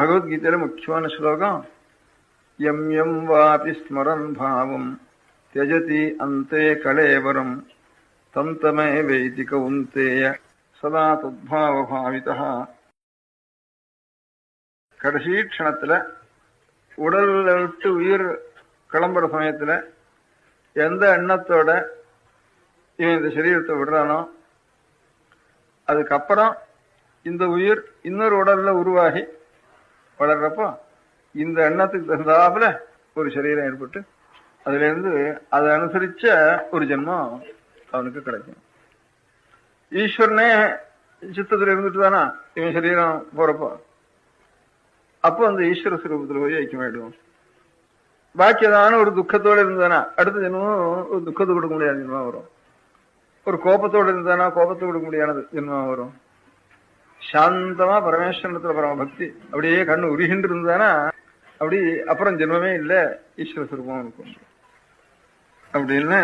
பகவத்கீதையில முக்கியமான ஸ்லோகம், எம் எம் வாபி ஸ்மரன் பாவம் தியஜதி அந்தே கலேவரம் தந்தமே வைதி கௌந்தேய சதா தத்பாவ பாவிதா. கடைசி க்ஷணத்துல உடல்ல விட்டு உயிர் கிளம்புற சமயத்துல எந்த எண்ணத்தோட இவன் இந்த சரீரத்தை விடுறானோ, அதுக்கப்புறம் இந்த உயிர் இன்னொரு உடல்ல உருவாகி வளர்றப்போ இந்த எண்ணத்துக்கு தகுந்தாப்புல ஒரு சரீரம் ஏற்பட்டு அதுல இருந்து அதை அனுசரிச்ச ஒரு ஜென்மம் அவனுக்கு கிடைக்கும். ஈஸ்வரனே சித்தத்துல இருந்துட்டு தானா இவன் சரீரம் போறப்போ, அப்போ அந்த ஈஸ்வர சுரூபத்துல போய் ஐக்கியமாயிடுவோம். பாக்கி ஏதான ஒரு துக்கத்தோட இருந்தானா அடுத்த ஜென்மம் ஒரு துக்கத்தை கொடுக்க முடியாத ஜென்மம் வரும். ஒரு கோபத்தோட இருந்தானா கோபத்தை கொடுக்க முடியாத ஜென்மம் வரும். சாந்தமா பரமேஸ்வரத்துல பரம பக்தி அப்படியே கண்ணு உருகின்று இருந்தானா அப்படி அப்புறம் ஜென்மமே இல்ல, ஈஸ்வர சுரூபம் இருக்கும் அப்படின்னு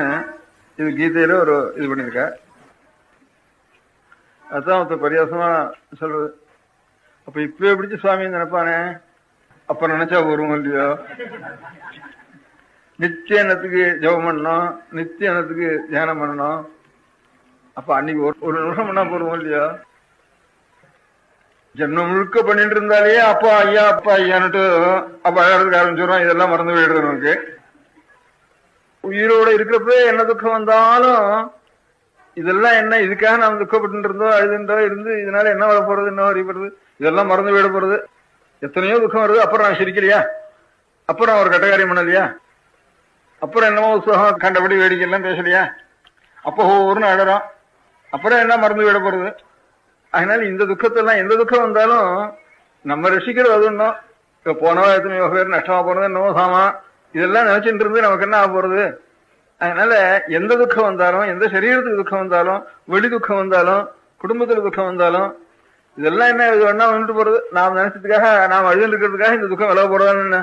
இது கீதையில ஒரு இது பண்ணிருக்க. அதான் ஒருத்தர் பரியாசமா சொல்றது, அப்ப இப்பவே பிடிச்சு சுவாமி நினைப்பானே, அப்ப நினைச்சா வருவோம் இல்லையோ. நித்திய எண்ணத்துக்கு ஜபம் பண்ணணும், நித்திய எண்ணத்துக்கு தியானம் பண்ணணும். அப்ப அன்னைக்கு ஒரு நிமிஷம் பண்ணா போடுவோம் இல்லையோ. ஜென்மம் முழுக்க பண்ணிட்டு இருந்தாலே அப்பா ஐயான்னுட்டு அப்ப அழகிறதுக்கு ஆரம்பிச்சிடும். இதெல்லாம் மறந்து போயிடுது நமக்கு. உயிரோட இருக்கிறப்ப என்ன துக்கம் வந்தாலும் இதெல்லாம் என்ன, இதுக்காக நாம் துக்கப்பட்டு இருந்தோம் அழுதுன்றோ இருந்து இதனால என்ன வர போறது, என்ன வரைப்படுறது, இதெல்லாம் மறந்து போயிட போறது. எத்தனையோ துக்கம் வருது. அப்புறம் நான் சிரிக்கலையா, அப்புறம் ஒரு கட்டகாரியம் பண்ணலையா, அப்புறம் என்னமோ உற்சாகம் கண்டபடி வேடிக்கை எல்லாம் பேசலையா, அப்போ ஒவ்வொருன்னு அழறோம். அப்புறம் என்ன மறந்து விட போறது. அதனால இந்த துக்கத்தெல்லாம் எந்த துக்கம் வந்தாலும் நம்ம ரசிக்கிறது அது ஒன்றும். இப்ப போனவா எத்தனையோ பேர் நஷ்டமா போறது என்னவோ சாமா, இதெல்லாம் நினைச்சிட்டு இருந்து நமக்கு என்ன ஆக போறது. அதனால எந்த துக்கம் வந்தாலும், எந்த சரீரத்துக்கு துக்கம் வந்தாலும், வெளி துக்கம் வந்தாலும், குடும்பத்துல துக்கம் வந்தாலும், இதெல்லாம் என்ன இது ஒன்னா வந்துட்டு போறது. நாம் நினைச்சதுக்காக நாம் அழுது இருக்கிறதுக்காக இந்த துக்கம் விலக போறதான்னு என்ன.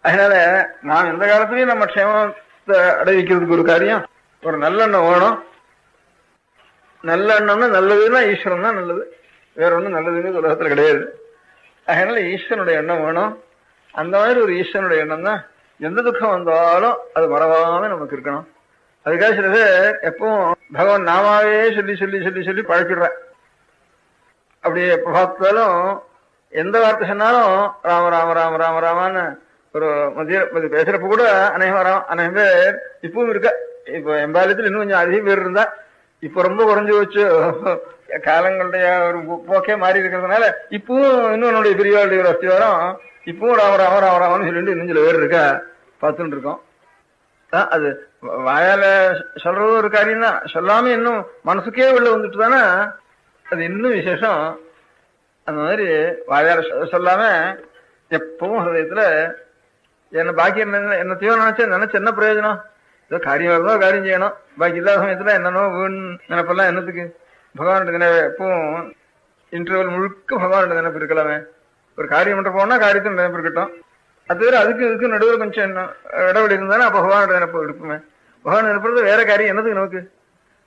அதனால நாம் எந்த காலத்திலயும் நம்ம க்ஷேமத்தை அடைவிக்கிறதுக்கு ஒரு காரியம் ஒரு நல்லெண்ணம் வேணும். நல்ல எண்ணம்னா நல்லதுன்னா ஈஸ்வரன் தான் நல்லது, வேற ஒண்ணும் நல்லதுன்னு உலகத்துல கிடையாது. அதனால ஈஸ்வரனுடைய எண்ணம் வேணும். அந்த மாதிரி ஒரு ஈஸ்வரனுடைய எண்ணம் தான் எந்த துக்கம் வந்தாலும் அது மறவாம நமக்கு இருக்கணும். அதுக்காக சில பேர் எப்பவும் பகவான் நாமாவே சொல்லி சொல்லி சொல்லி சொல்லி பழக்கிடுறேன். அப்படியே பார்த்தாலும் எந்த வார்த்தை சொன்னாலும் ராம ராம ராம ராம ராமான்னு ஒரு மத்திய பேசுறப்ப கூட அநேகம் பேர் இப்பவும் இருக்க. இப்ப எம்பாலயத்தில் இன்னும் கொஞ்சம் அதிக பேர் இருந்தா, இப்ப ரொம்ப குறைஞ்சு வச்சு காலங்களுடைய ஒரு போக்கே மாறி இருக்கிறதுனால இப்பவும் இன்னும் என்னுடைய பெரியவாளுடைய ஒரு அஸ்திவாரம் இப்பவும் ராம ராம ராம ராமன்னு சொல்லிட்டு இன்னும் சில பேர் இருக்கா பார்த்துட்டு இருக்கோம். அது வாயால சொல்றது ஒரு காரியம் தான், சொல்லாம இன்னும் மனசுக்கே உள்ள வந்துட்டு தானே அது இன்னும் விசேஷம். அந்த மாதிரி வாயால சொல்லாம எப்பவும் ஹதயத்துல என்ன பாக்கி என்னத்தையோ நினைச்ச என்ன பிரயோஜனம். ஏதோ காரியம் வருதோ காரியம் செய்யணும். பாக்கி இல்லாத சமயத்துல என்னன்னோ வீண் நினைப்பெல்லாம் என்னத்துக்கு. பகவானுடைய நினைவு எப்பவும் இன்டர்வல் முழுக்க பகவானுடைய நினைப்பு இருக்கலாமே. ஒரு காரியம் பண்ற போனா காரியத்தில் நினைப்பு இருக்கட்டும். அது வேற அதுக்கு இதுக்கு நடுவில் கொஞ்சம் என்ன இடைவெளி இருந்தானே அப்ப பகவானுடைய நினைப்பு இருக்குமே. பகவான் நினைப்பது வேற காரியம் என்னத்துக்கு நமக்கு.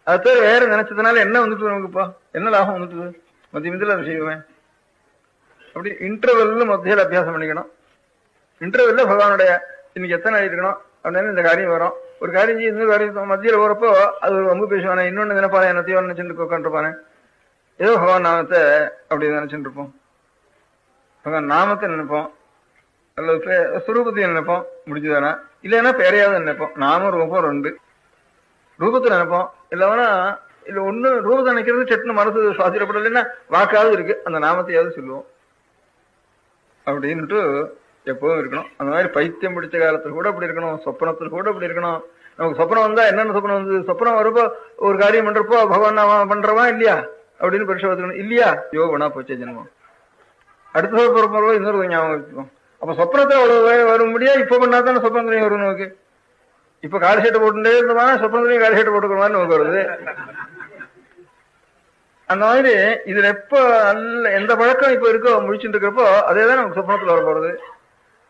அது தவிர வேற நினைச்சதுனால என்ன வந்துட்டு நமக்குப்பா, என்ன லாபம் வந்துட்டுது. மத்தியமத்தில் அதை செய்வேன். அப்படி இன்டர்வெல்ல மத்தியில் அபியாசம் பண்ணிக்கணும். இன்டர்வெல்ல பகவானுடைய இன்னைக்கு எத்தனை இருக்கணும் அப்படின்னு இந்த காரியம் வரும். ஒரு காரியம் செய்ய இன்னொரு காரியம் மத்தியில் வரப்போ அது ஒரு வம்பு பேசுவானே, இன்னொன்னு நினைப்பானே, என்னத்தையோ நினைச்சுட்டு உட்காந்துருப்பானே. ஏதோ பகவான் நாமத்தை அப்படி நினைச்சுட்டு இருப்போம். பகவான் நாமத்தை நினைப்போம், அல்லது சுரூபத்தையும் நினைப்போம் முடிஞ்சுதானா. இல்லைன்னா பேரையாவது நினைப்போம். நாம ரூபம் ரெண்டு ரூபத்தை நினைப்போம். இல்லவனா இல்ல ஒண்ணு ரூபத்தை நினைக்கிறது சட்டுன்னு மனசு சுவாசிக்கப்படலைன்னா வாக்காவது இருக்கு, அந்த நாமத்தையாவது சொல்லுவோம் அப்படின்ட்டு எப்பவும் இருக்கணும். அந்த மாதிரி பைத்தியம் பிடிச்ச காலத்துல கூட அப்படி இருக்கணும், சொப்பனத்துல கூட அப்படி இருக்கணும். நமக்கு சொப்பனம் வந்தா என்னென்ன சொப்பனம் வந்து, சொப்பனம் வரப்போ ஒரு காரியம் பண்றப்போ பகவான் நாம பண்றவா இல்லையா அப்படின்னு பரிசு பார்த்துக்கணும். இல்லையா யோகனா போச்சே ஜனமும் அடுத்த பொறுப்போ இன்னொரு ஞாபகம் வச்சுக்கோம். அப்ப சொப்பனத்துல அவ்வளவு வர முடியாது. இப்ப பண்ணா தானே சொப்பனத்துலையும் வரும் நமக்கு. இப்ப காலி சட்டை போட்டுட்டே இருந்தோமா சொப்பனத்துலையும் காலி சட்டை போட்டுக்கிற மாதிரி நமக்கு வருது. அந்த மாதிரி இதுல எப்ப நல்ல எந்த பழக்கம் இப்ப இருக்கோ முடிச்சுட்டு இருக்கிறப்போ அதேதான் நமக்கு சொப்பனத்துல வர போறது.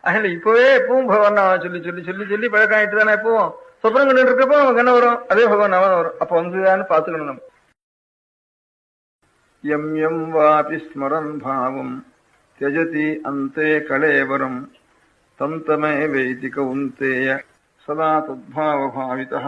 அதனால இப்பவே எப்பவும் பகவான் சொல்லி சொல்லி சொல்லி சொல்லி பழக்கம் ஆயிட்டு தானே எப்பவும் சொப்பனம் கண்டு இருக்கப்போ நமக்கு என்ன வரும், அதே பகவான் நாம வரும். அப்ப வந்துதான்னு பாத்துக்கணும். நம்ம எம் எம் வாபி ஸ்மரன் பாவம் தியஜதி அந்தே கலேவரம் தந்தமே வைதி கௌந்தேய சதா தத்பாவபாவிதः